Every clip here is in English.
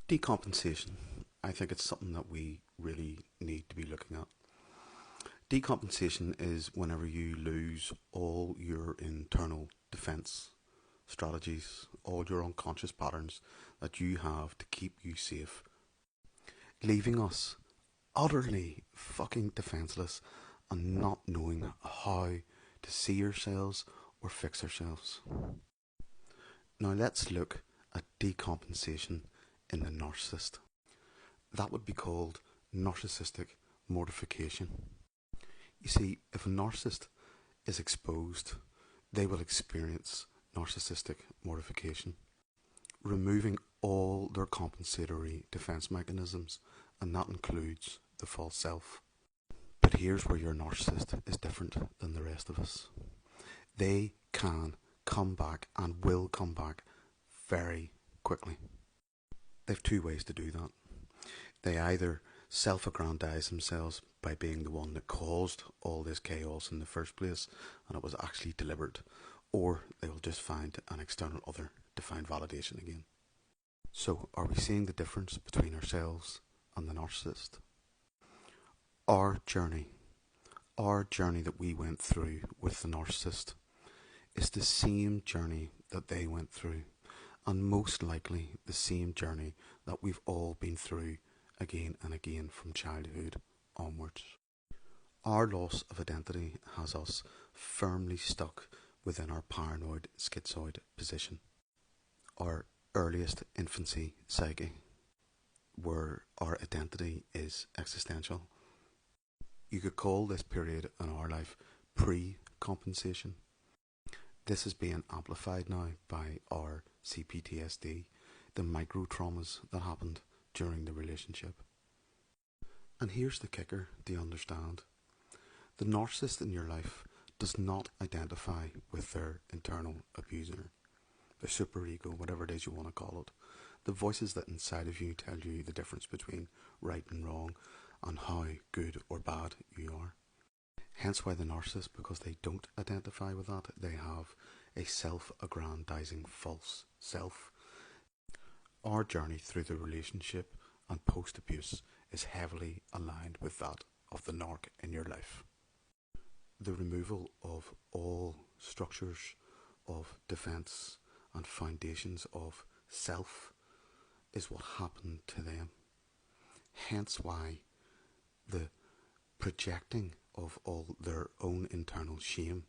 Decompensation. I think it's something that we really need to be looking at. Decompensation is whenever you lose all your internal defense strategies, all your unconscious patterns that you have to keep you safe, leaving us utterly fucking defenseless and not knowing how to see ourselves or fix ourselves. Now let's look at decompensation in the narcissist. That would be called narcissistic mortification. You see, if a narcissist is exposed, they will experience narcissistic mortification, removing all their compensatory defense mechanisms, and that includes the false self. But here's where your narcissist is different than the rest of us. They can come back and will come back very quickly. They've two ways to do that. They either self-aggrandize themselves by being the one that caused all this chaos in the first place and it was actually deliberate, or they will just find an external other to find validation again. So are we seeing the difference between ourselves and the narcissist? Our journey that we went through with the narcissist is the same journey that they went through, and most likely the same journey that we've all been through again and again from childhood onwards. Our loss of identity has us firmly stuck within our paranoid schizoid position, our earliest infancy psyche, where our identity is existential. You could call this period in our life pre-compensation. This is being amplified now by our CPTSD, the micro traumas that happened during the relationship. And here's the kicker to understand. The narcissist in your life does not identify with their internal abuser, the superego, whatever it is you want to call it. The voices that inside of you tell you the difference between right and wrong and how good or bad you are. Hence why the narcissist, because they don't identify with that, they have a self-aggrandizing false self. Our journey through the relationship and post-abuse is heavily aligned with that of the narc in your life. The removal of all structures of defense and foundations of self is what happened to them. Hence why the projecting of all their own internal shame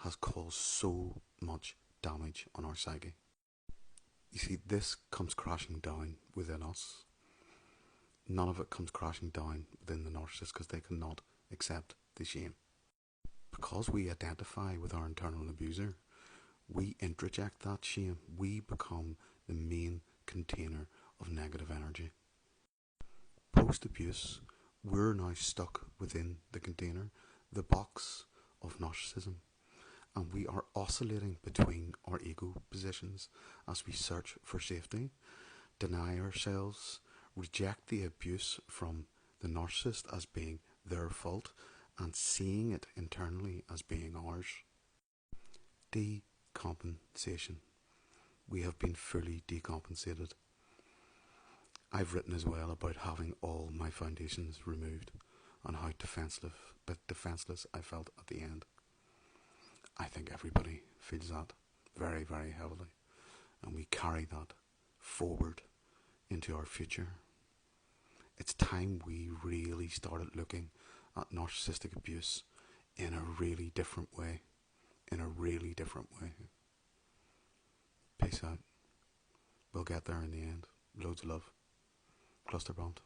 has caused so much damage on our psyche. You see, this comes crashing down within us. None of it comes crashing down within the narcissist because they cannot accept the shame. Because we identify with our internal abuser, we introject that shame. We become the main container of negative energy. Post-abuse, we're now stuck within the container, the box of narcissism, and we are oscillating between our ego positions as we search for safety, deny ourselves, reject the abuse from the narcissist as being their fault, and seeing it internally as being ours. Decompensation. We have been fully decompensated. I've written as well about having all my foundations removed and how defenseless I felt at the end. I think everybody feels that very, very heavily, and we carry that forward into our future. It's time we really started looking at narcissistic abuse in a really different way. Peace out. We'll get there in the end. Loads of love. Cluster bond.